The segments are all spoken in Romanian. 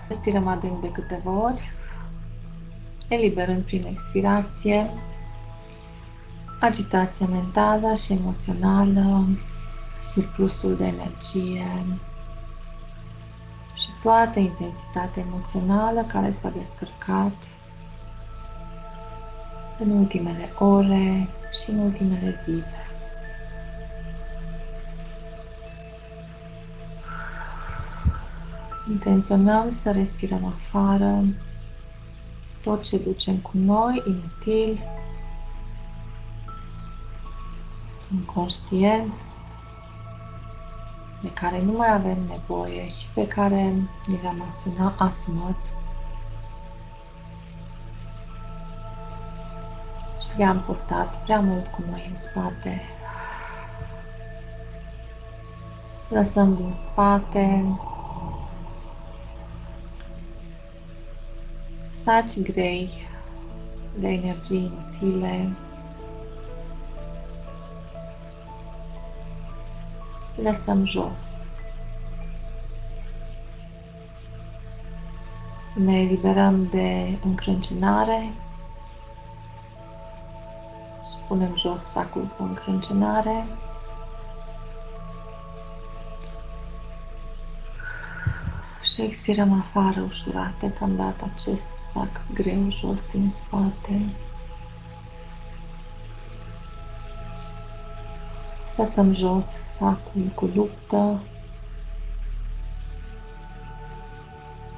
Respirăm adânc de câteva ori, eliberând prin expirație agitația mentală și emoțională, surplusul de energie și toată intensitatea emoțională care s-a descărcat în ultimele ore și în ultimele zile. Intenționăm să respirăm afară tot ce ducem cu noi, inutil, inconștient, de care nu mai avem nevoie și pe care ni le-am asumat și le-am purtat prea mult cu noi în spate. Lăsăm din spate saci grei de energii inutile. Lăsăm jos. Ne eliberăm de încrâncenare și punem jos sacul cu încrâncenare. Și expirăm afară ușurate că am dat acest sac greu jos din spate. Lăsăm jos sacul cu luptă,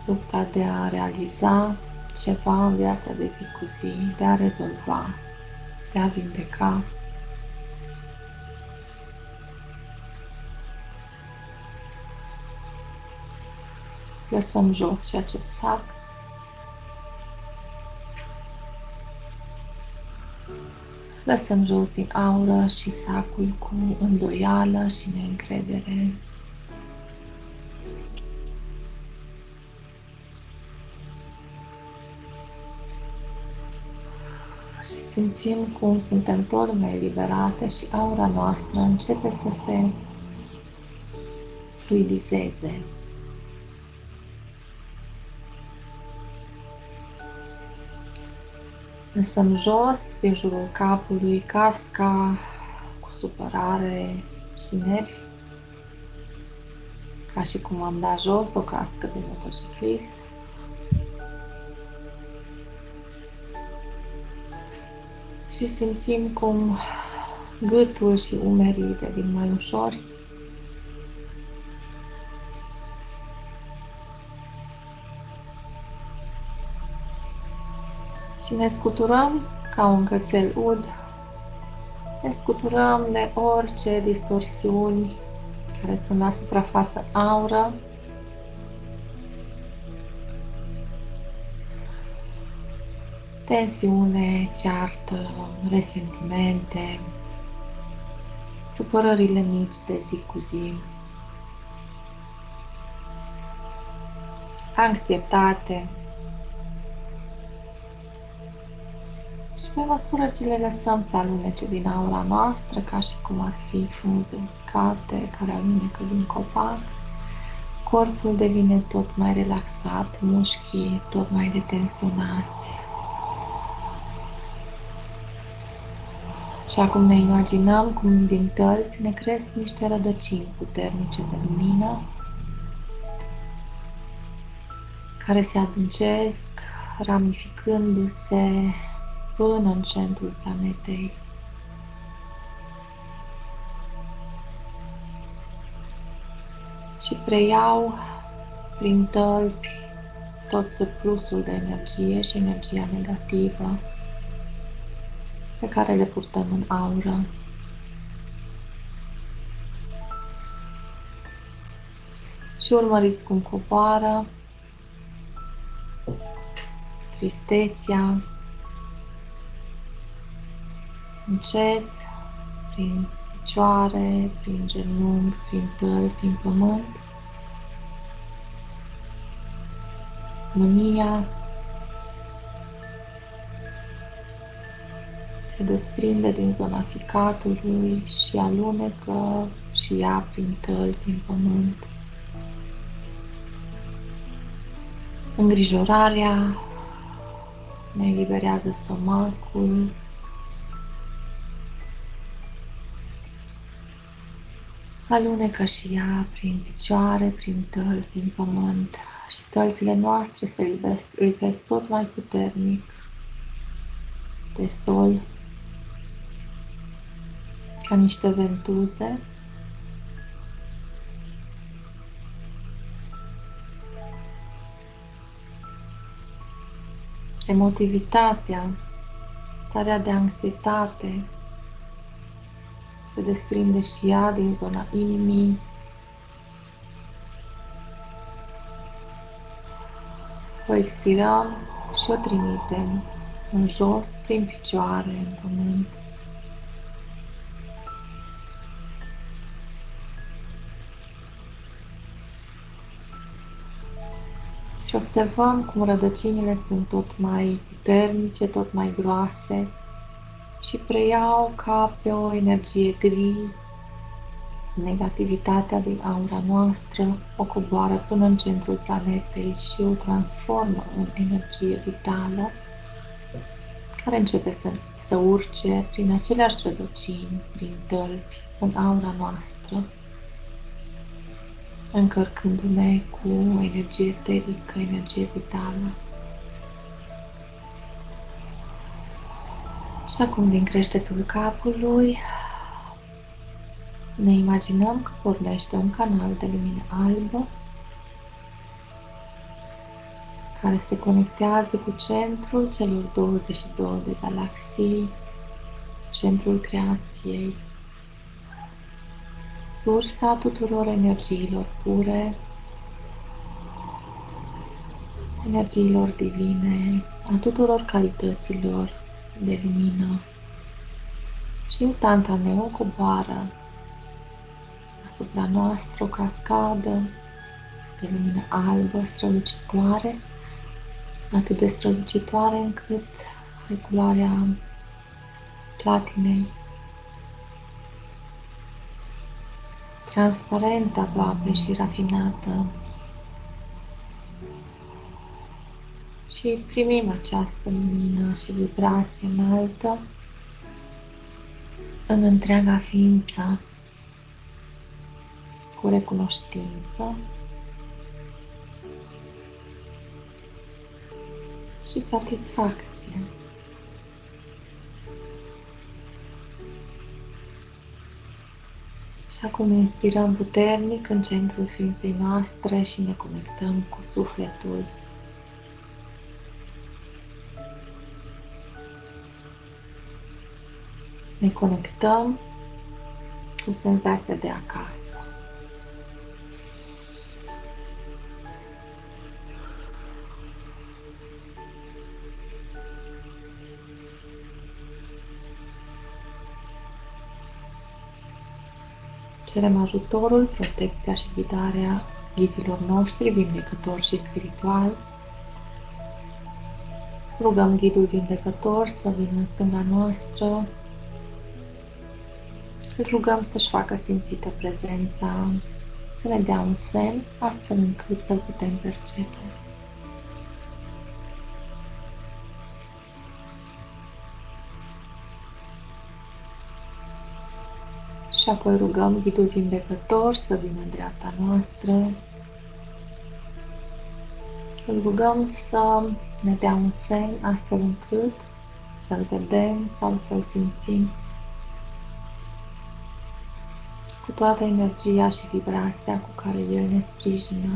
lupta de a realiza ceva în viața de zi cu zi, de a rezolva, de a vindeca. Lăsăm jos și acest sac. Lăsăm jos din aură și sacul cu îndoială și neîncredere. Și simțim cum suntem tot mai eliberate și aura noastră începe să se fluidizeze. Lăsăm jos din jurul capului casca cu supărare și nervi, ca și cum am dat jos o cască de motociclist. Și simțim cum gâtul și umerii devin mai ușori. Și ne scuturăm ca un cățel ud. Ne scuturăm de orice distorsiuni care sunt la suprafață aură. Tensiune, ceartă, resentimente, supărările mici de zi cu zi, anxietate. Și pe măsură ce le lăsăm să alunece din aura noastră, ca și cum ar fi frunze uscate care alunecă din copac, corpul devine tot mai relaxat, mușchii tot mai detensionați. Și acum ne imaginăm cum din tălpi ne cresc niște rădăcini puternice de lumină care se adâncesc, ramificându-se până în centrul planetei. Și preiau prin tălpi tot surplusul de energie și energia negativă pe care le purtăm în aură. Și urmăriți cum coboară tristețea încet prin picioare, prin genunchi, prin tălpi, prin pământ. Mânia se desprinde din zona ficatului și alunecă și ea prin tălpi, prin pământ. Îngrijorarea ne eliberează stomacul, alunecă și ea prin picioare, prin tălpi, prin pământ și tălpile noastre se lipesc tot mai puternic de sol, ca niște ventuze. Emotivitatea, starea de anxietate se desprinde și ea din zona inimii. O expirăm și o trimitem în jos, prin picioare, în pământ. Și observăm cum rădăcinile sunt tot mai puternice, tot mai groase și preiau ca pe o energie gri. Negativitatea din aura noastră o coboară până în centrul planetei și o transformă în energie vitală care începe să urce prin aceleași rădăcini, prin tălpi, în aura noastră, încărcându-ne cu energie eterică, energie vitală. Și acum, din creștetul capului, ne imaginăm că pornește un canal de lumină albă care se conectează cu centrul celor 22 de galaxii, centrul creației, sursa tuturor energiilor pure, energiilor divine, a tuturor calităților de lumină și instantaneu coboară asupra noastră o cascadă de lumină albă strălucitoare, atât de strălucitoare încât are culoarea platinei, transparentă aproape și rafinată. Și primim această lumină și vibrație înaltă în întreaga ființă, cu recunoștință și satisfacție. Și acum inspirăm puternic în centrul ființei noastre și ne conectăm cu sufletul. Ne conectăm cu senzația de acasă. Cerem ajutorul, protecția și ghidarea ghizilor noștri, vindecători și spirituali. Rugăm ghidul vindecător să vină în stânga noastră. Îl rugăm să-și facă simțită prezența, să ne dea un semn, astfel încât să-l putem percepe. Și apoi rugăm ghidul vindecător să vină în dreapta noastră. Îl rugăm să ne dea un semn, astfel încât să-l vedem sau să-l simțim cu toată energia și vibrația cu care el ne sprijină.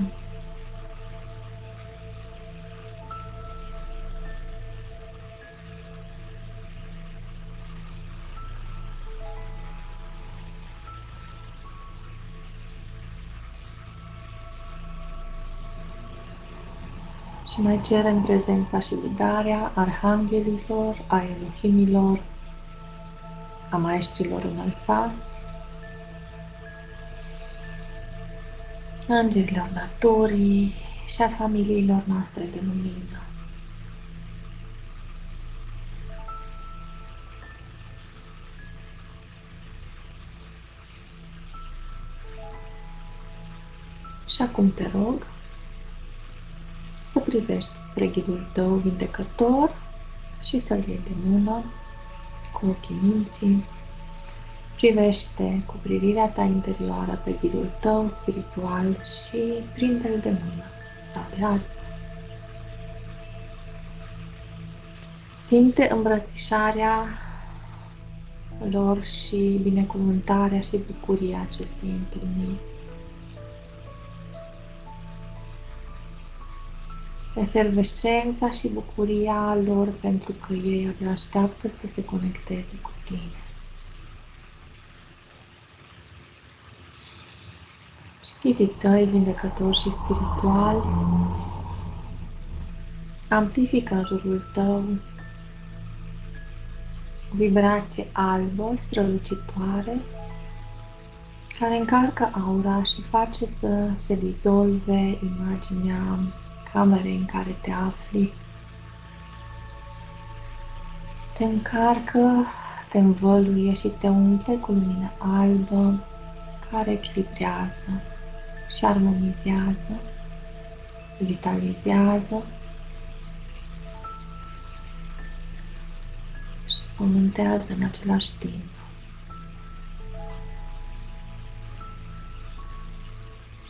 Și mai cerem prezența și ghidarea arhanghelilor, a elohimilor, a maestrilor înălțați, a îngerilor naturii și a familiilor noastre de lumină. Și acum te rog să privești spre ghidul tău vindecător și să-l iei de mână cu ochii minții. Privește cu privirea ta interioară pe ghidul tău spiritual și prinde-l de mână sau de aripă. Simte îmbrățișarea lor și binecuvântarea și bucuria acestei întâlniri. Efervescența și bucuria lor pentru că ei abia așteaptă să se conecteze cu tine. Și ghizii tăi vindecători și spirituali amplifică în jurul tău o vibrație albă, strălucitoare, care încarcă aura și face să se dizolve imaginea camerei în care te afli. Te încarcă, te învăluie și te umple cu lumină albă care echilibrează și armonizează, vitalizează și pământează în același timp.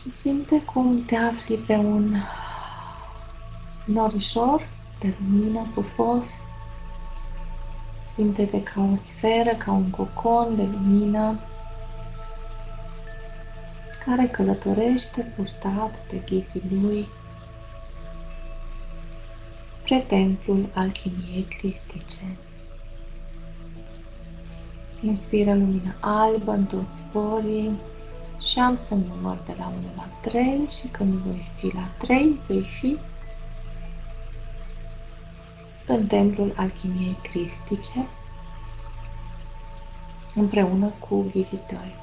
Și simte cum te afli pe un norișor de lumină pufos. Simte-te ca o sferă, ca un cocon de lumină care călătorește purtat de ghizii lui spre templul alchimiei cristice. Inspiră lumină albă în toți porii și am să număr de la 1 la 3 și când voi fi la 3, vei fi în templul alchimiei cristice împreună cu ghizii tăi.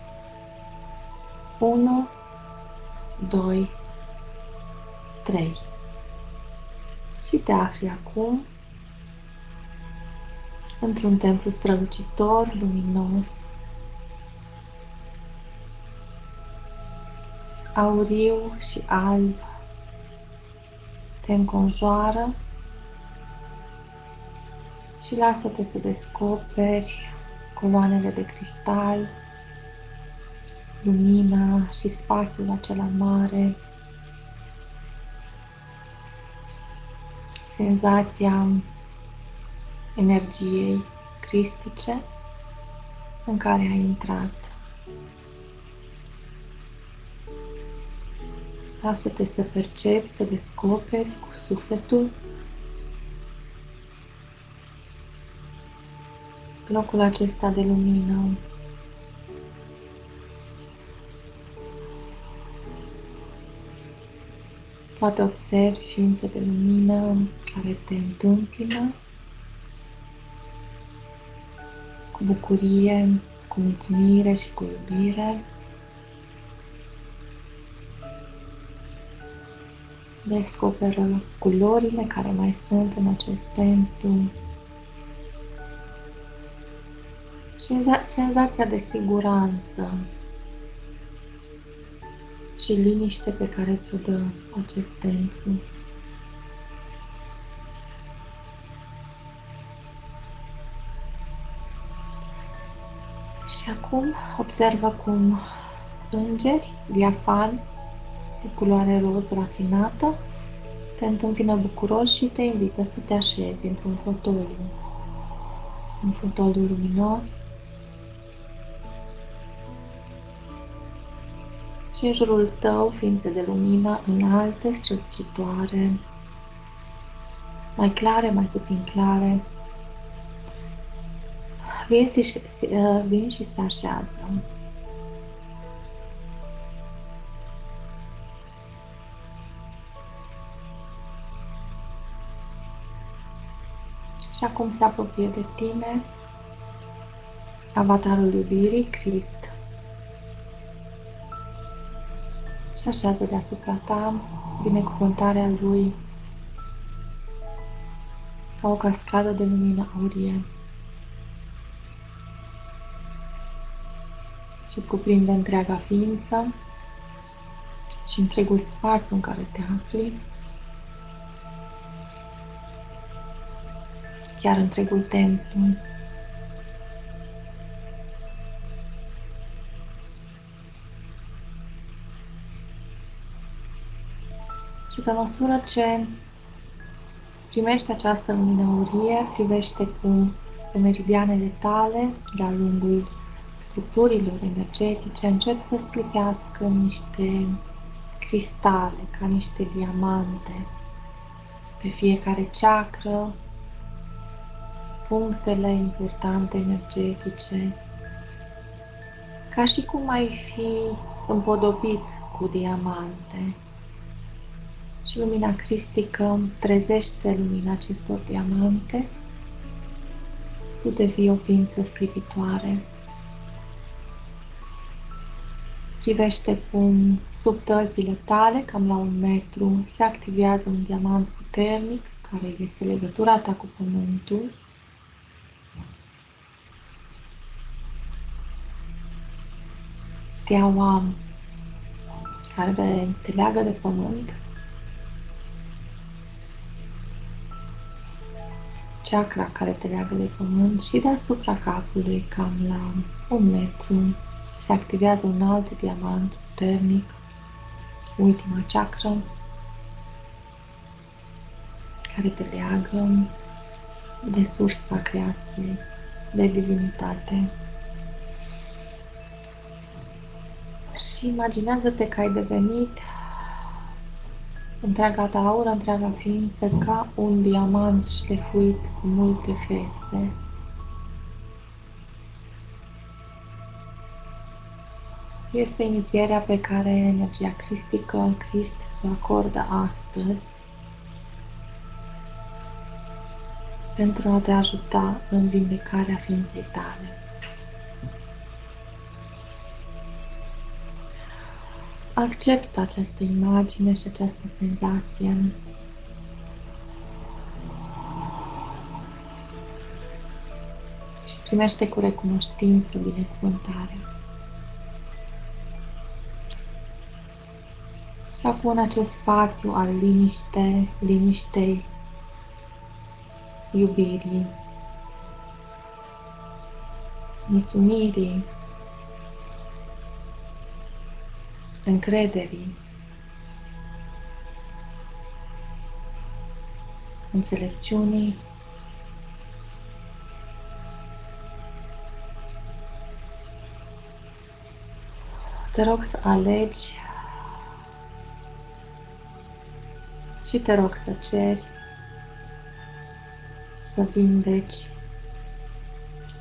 1, 2, 3. Și te afli acum într-un templu strălucitor, luminos, auriu și alb. Te înconjoară și lasă-te să descoperi coloanele de cristal, lumina și spațiul acela mare, senzația energiei cristice în care ai intrat. Lasă-te să percepi, să descoperi cu sufletul locul acesta de lumină. Poate observi ființe de lumină care te întâmpină cu bucurie, cu mulțumire și cu iubire. Descoperă culorile care mai sunt în acest templu și senzația de siguranță și liniște pe care ți-o dă acest templu. Și acum observă cum îngeri diafani de culoare roz rafinată te întâmpină bucuros și te invită să te așezi într-un fotoliu. Un fotoliu luminos. Și în jurul tău ființe de lumină înalte, strălucitoare, mai clare, mai puțin clare, vin și se așează. Și acum se apropie de tine avatarul iubirii, Crist. Și așează deasupra ta binecuvântarea lui ca o cascadă de lumină aurie. Și îți cuprinde întreaga ființă și întregul spațiu în care te afli. chiar întregul templu. Și pe măsură ce primești această lumină aurie, privește cum pe meridianele tale, de-a lungul structurilor energetice, încep să sclipească niște cristale, ca niște diamante, pe fiecare chakră, punctele importante energetice, ca și cum ai fi împodobit cu diamante. Și lumina cristică trezește lumina acestor diamante. Tu devii o ființă sclipitoare. Privește cum sub tălpile tale, cam la 1 metru, se activează un diamant puternic, care este legătura ta cu Pământul. Steaua care te leagă de Pământ. Chakra care te leagă de Pământ și deasupra capului, cam la 1 metru, se activează un alt diamant puternic, ultima chakra, care te leagă de sursa creației, de divinitate. Și imaginează-te că ai devenit întreaga ta aură, întreaga ființă, ca un diamant șlefuit cu multe fețe. Este inițierea pe care energia cristică, Crist, ți-o acordă astăzi pentru a te ajuta în vindecarea ființei tale. Acceptă această imagine și această senzație. Și primește cu recunoștință binecuvântarea. Și acum în acest spațiu al liniștei, iubirii, mulțumirii, încrederii, înțelepciunii, te rog să alegi și te rog să ceri să vindeci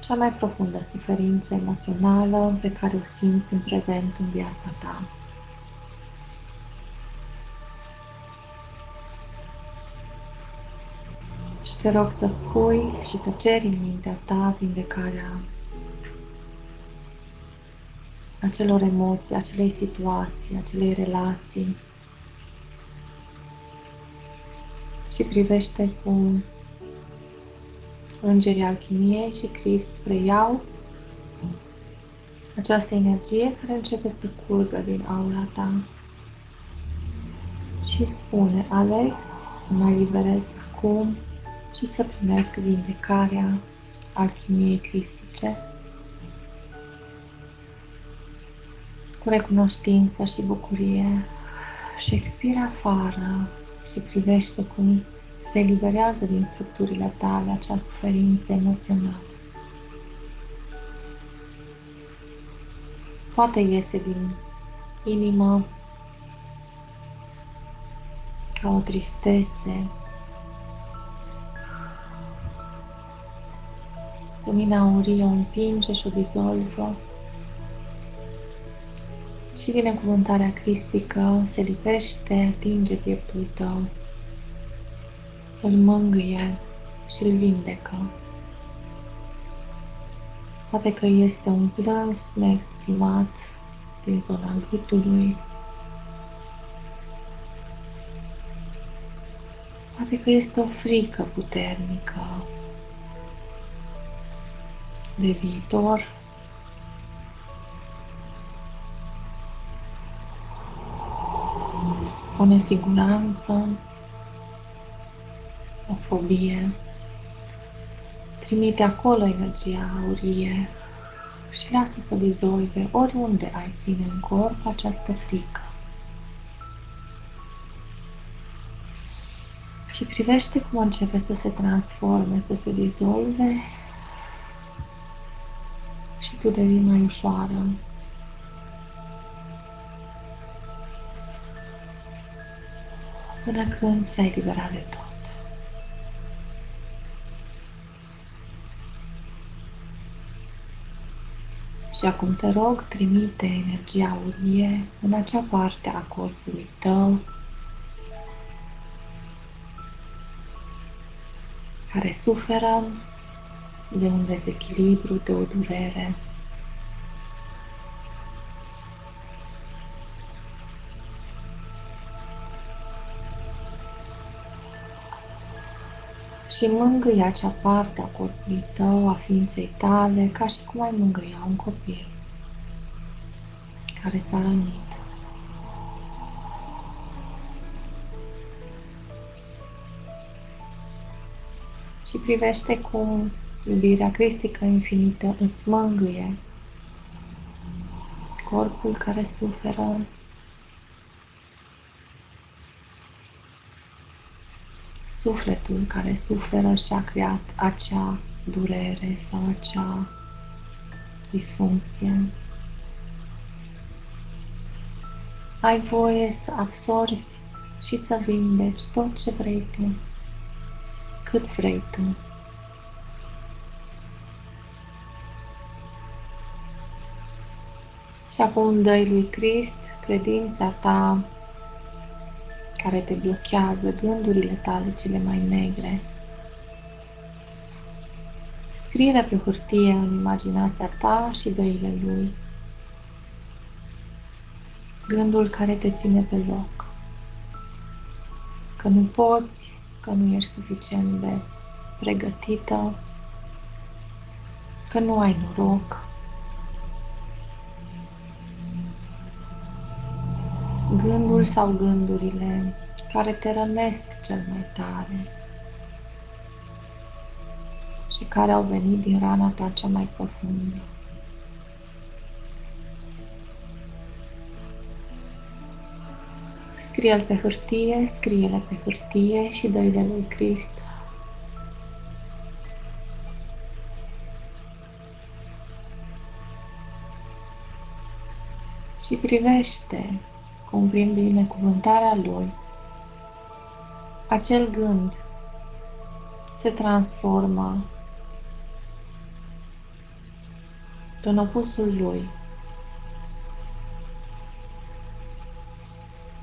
cea mai profundă suferință emoțională pe care o simți în prezent în viața ta. Și te rog să spui și să ceri în mintea ta vindecarea acelor emoții, acelei situații, acelei relații. Și privește cum îngerii alchimiei și Crist preiau această energie care începe să curgă din aura ta. Și spune: aleg să mă eliberez acum și să primesc vindecarea alchimiei cristice cu recunoștință și bucurie. Și expiră afară și privește cum se eliberează din structurile tale acea suferință emoțională. Poate iese din inimă ca o tristețe. Lumina aurie o împinge și o dizolvă. Și binecuvântarea cristică se lipește, atinge pieptul tău, îl mângâie și îl vindecă. Poate că este un plâns neexprimat din zona gâtului. Poate că este o frică puternică de viitor. O nesiguranță, o fobie. Trimite acolo energia aurie și lasă să dizolve oriunde ai ține în corp această frică. Și privește cum începe să se transforme, să se dizolve și tu devii mai ușoară. Până când se eliberat de tot. Și acum te rog, trimite energia aurie în acea parte a corpului tău care suferă de un dezechilibru, de o durere. Și mângâie acea parte a corpului tău, a ființei tale, ca și cum ai mângâia un copil care s-a rănit. Și privește cum iubirea cristică infinită îți mângâie corpul care suferă, sufletul care suferă și a creat acea durere sau acea disfuncție. Ai voie să absorbi și să vindeci tot ce vrei tu, cât vrei tu. Și acum dă-i lui Crist credința ta care te blochează, gândurile tale cele mai negre. Scrie-le pe hârtie în imaginația ta și dă-i-le lui. Gândul care te ține pe loc. Că nu poți, că nu ești suficient de pregătită, că nu ai noroc. Gândul sau gândurile care te rănesc cel mai tare și care au venit din rana ta cea mai profundă. Scrie-l pe hârtie, scrie-le pe hârtie și dă-i-le lui Crist. Și privește cum prin binecuvântarea lui acel gând se transformă în opusul lui.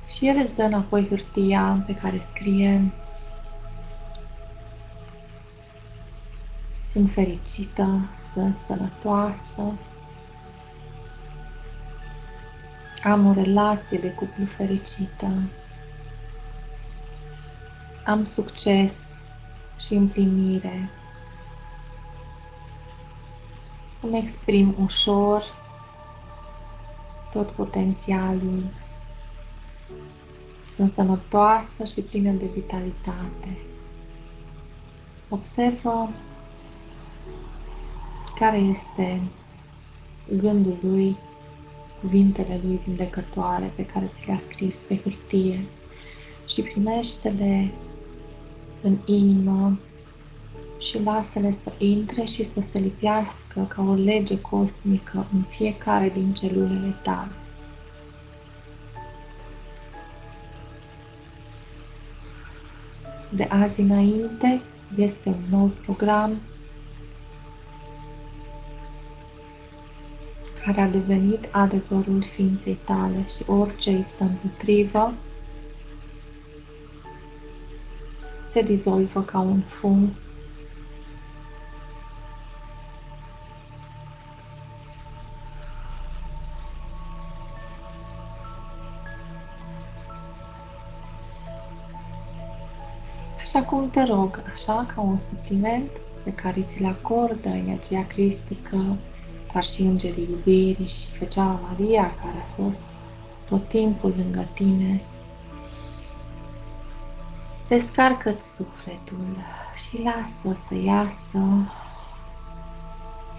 Și el îți dă înapoi hârtia pe care scrie: sunt fericită, sunt sănătoasă, am o relație de cuplu fericită, am succes și împlinire, îmi exprim ușor tot potențialul, sunt sănătoasă și plină de vitalitate. Observă care este gândul lui, cuvintele lui vindecătoare pe care ți le-a scris pe hârtie și primește-le în inimă și lasă-le să intre și să se lipească ca o lege cosmică în fiecare din celulele tale. De azi înainte este un nou program care a devenit adevărul ființei tale și orice îi stă împotrivă se dizolvă ca un fum și acum te rog, așa ca un supliment pe care ți-l acordă energia cristică, dar și îngerii iubirii și Fecioara Maria, care a fost tot timpul lângă tine, descarcă-ți sufletul și lasă să iasă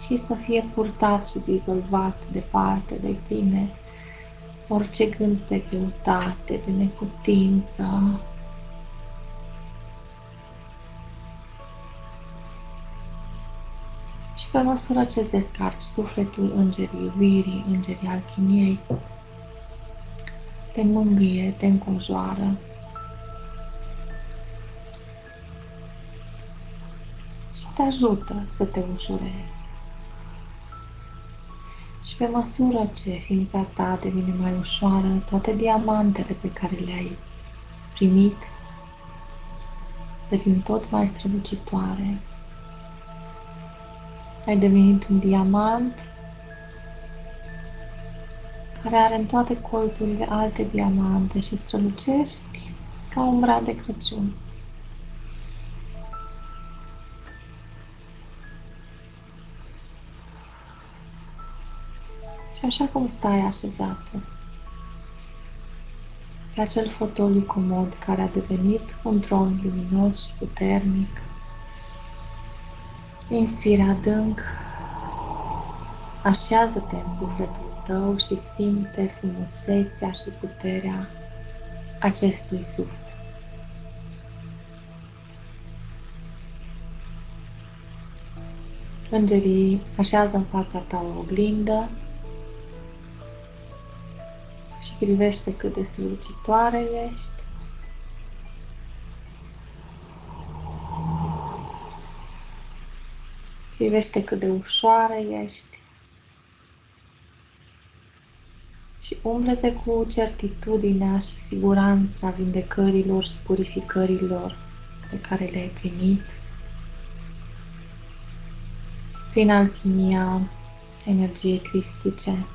și să fie purtat și dizolvat departe de tine orice gând de greutate, de neputință. Și pe măsură ce îți descarci sufletul, îngerii iubirii, îngerii alchimiei, te mângâie, te înconjoară și te ajută să te ușurezi. Și pe măsură ce ființa ta devine mai ușoară, toate diamantele pe care le-ai primit devin tot mai strălucitoare. Ai devenit un diamant care are în toate colțurile alte diamante și strălucești ca un brad de Crăciun. Și așa cum stai așezată pe acel fotoliu comod care a devenit un tron luminos și puternic, inspiră adânc, așează-te în sufletul tău și simte frumusețea și puterea acestui suflet. Îngerii așează în fața ta o oglindă și privește cât de strălucitoare ești. Privește cât de ușoară ești și umple-te cu certitudinea și siguranța vindecărilor și purificărilor pe care le-ai primit prin alchimia energiei cristice.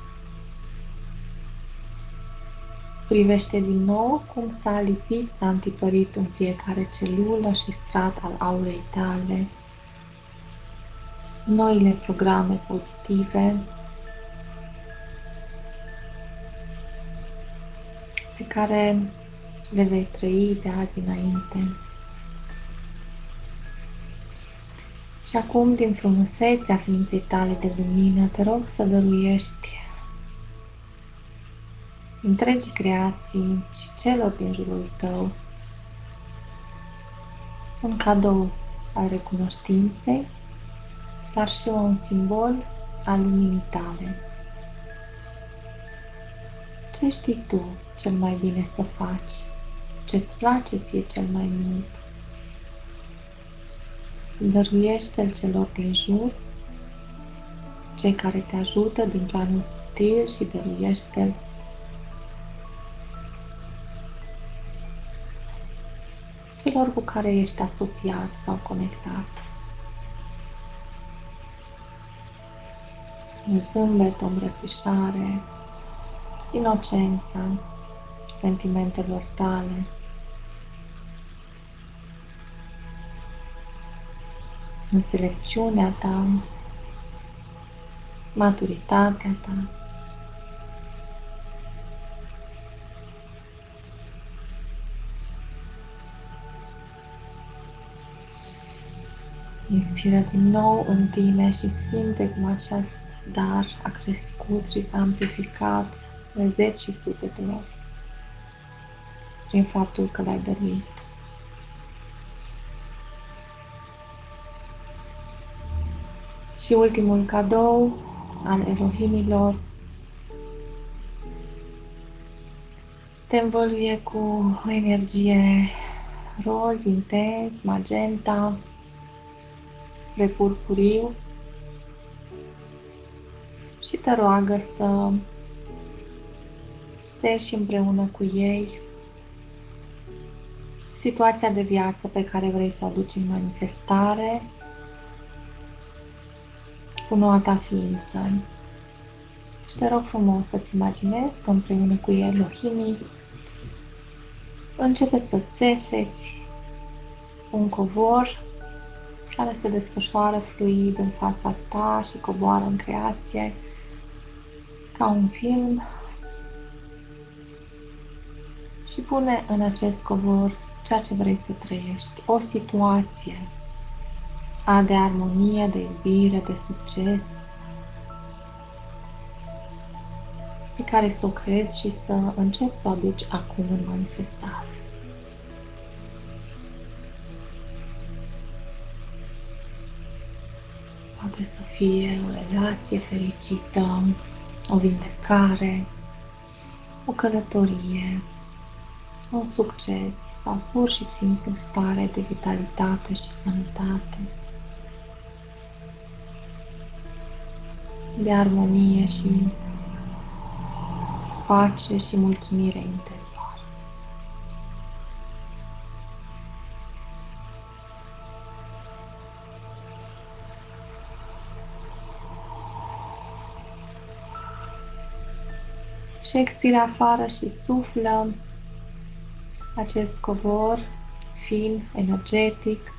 Privește din nou cum s-a lipit, s-a întipărit în fiecare celulă și strat al aurei tale noile programe pozitive pe care le vei trăi de azi înainte. Și acum, din frumusețea ființei tale de lumină, te rog să dăruiești întregii creații și celor din jurul tău un cadou al recunoștinței, dar și un simbol al luminii tale. Ce știi tu cel mai bine să faci? Ce-ți place ție cel mai mult? Dăruiește-l celor din jur, cei care te ajută din planul subtil, și dăruiește-l celor cu care ești apropiat sau conectat. Un zâmbet, o îmbrățișare, inocența sentimentelor tale, înțelepciunea ta, maturitatea ta. Inspiră din nou în tine și simte cum acest dar a crescut și s-a amplificat de zeci și sute de ori prin faptul că l-ai dăruit. Și ultimul cadou al Elohimilor te învăluie cu o energie roz, intens, magenta, spre purpuriu și te roagă să ieși împreună cu ei situația de viață pe care vrei să o aduci în manifestare cu noua ta ființă. Și te rog frumos să-ți imaginezi că împreună cu ei, Elohimii, începeți să țeseți un covor care se desfășoară fluid în fața ta și coboară în creație ca un film și pune în acest covor ceea ce vrei să trăiești, o situație de armonie, de iubire, de succes, pe care să o crezi și să începi să o aduci acum în manifestare. Poate să fie o relație fericită, o vindecare, o călătorie, un succes sau pur și simplu stare de vitalitate și sănătate, de armonie și pace și mulțumire interioară. Și expiră afară și suflă acest covor fin, energetic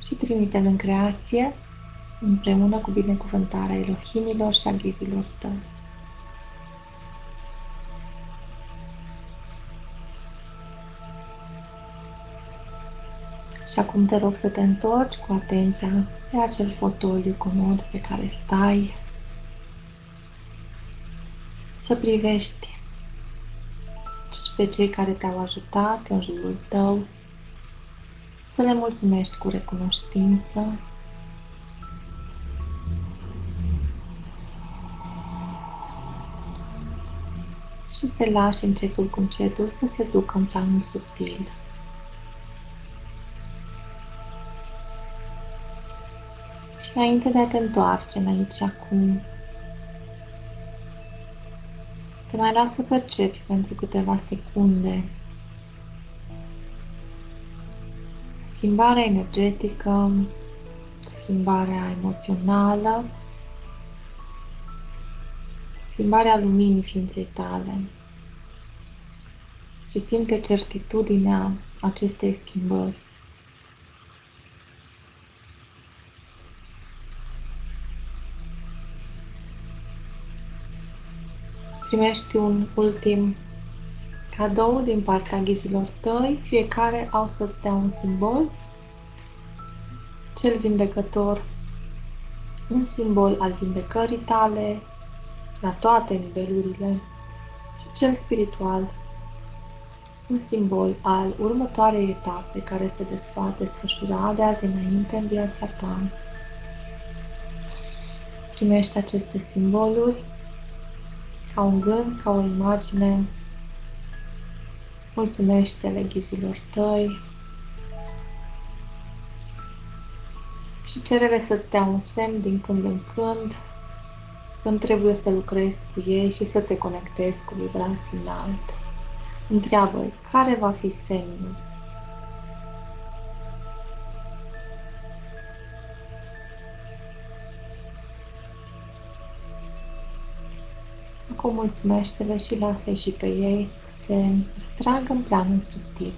și trimite-l în creație împreună cu binecuvântarea Elohimilor și a ghizilor tăi. Și acum te rog să te întorci cu atenția pe acel fotoliu comod pe care stai, să privești pe cei care te-au ajutat în jurul tău, să le mulțumești cu recunoștință și să lași încetul cu încetul să se ducă în planul subtil. Și înainte de a te întoarce în aici și acum, te mai las să percepi pentru câteva secunde schimbarea energetică, schimbarea emoțională, schimbarea luminii ființei tale și simte certitudinea acestei schimbări. Primești un ultim cadou din partea ghizilor tăi, fiecare au să-ți dea un simbol. Cel vindecător, un simbol al vindecării tale, la toate nivelurile, și cel spiritual, un simbol al următoarei etape care se va desfășura de azi înainte în viața ta. Primești aceste simboluri ca un gând, ca o imagine. Mulțumește-le ghizilor tăi și cere-le să-ți dea un semn din când în când, când trebuie să lucrezi cu ei și să te conectezi cu vibrații înalte. Întreabă-i care va fi semnul. Acum mulțumește-le și lasă-i și pe ei să se retragă în planul subtil.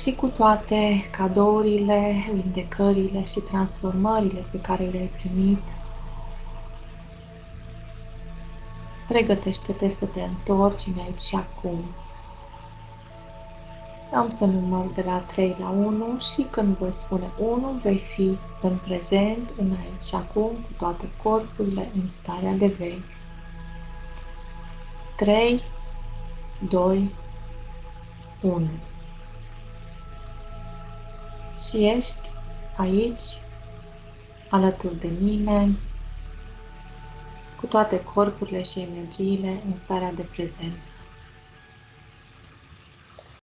Și cu toate cadourile, vindecările și transformările pe care le-ai primit, pregătește-te să te întorci în aici și acum. Am să număr de la 3 la 1 și când voi spune 1, vei fi în prezent, în aici și acum, cu toate corpurile în starea de vechi. 3, 2, 1. Și ești aici, alături de mine, cu toate corpurile și energiile în starea de prezență.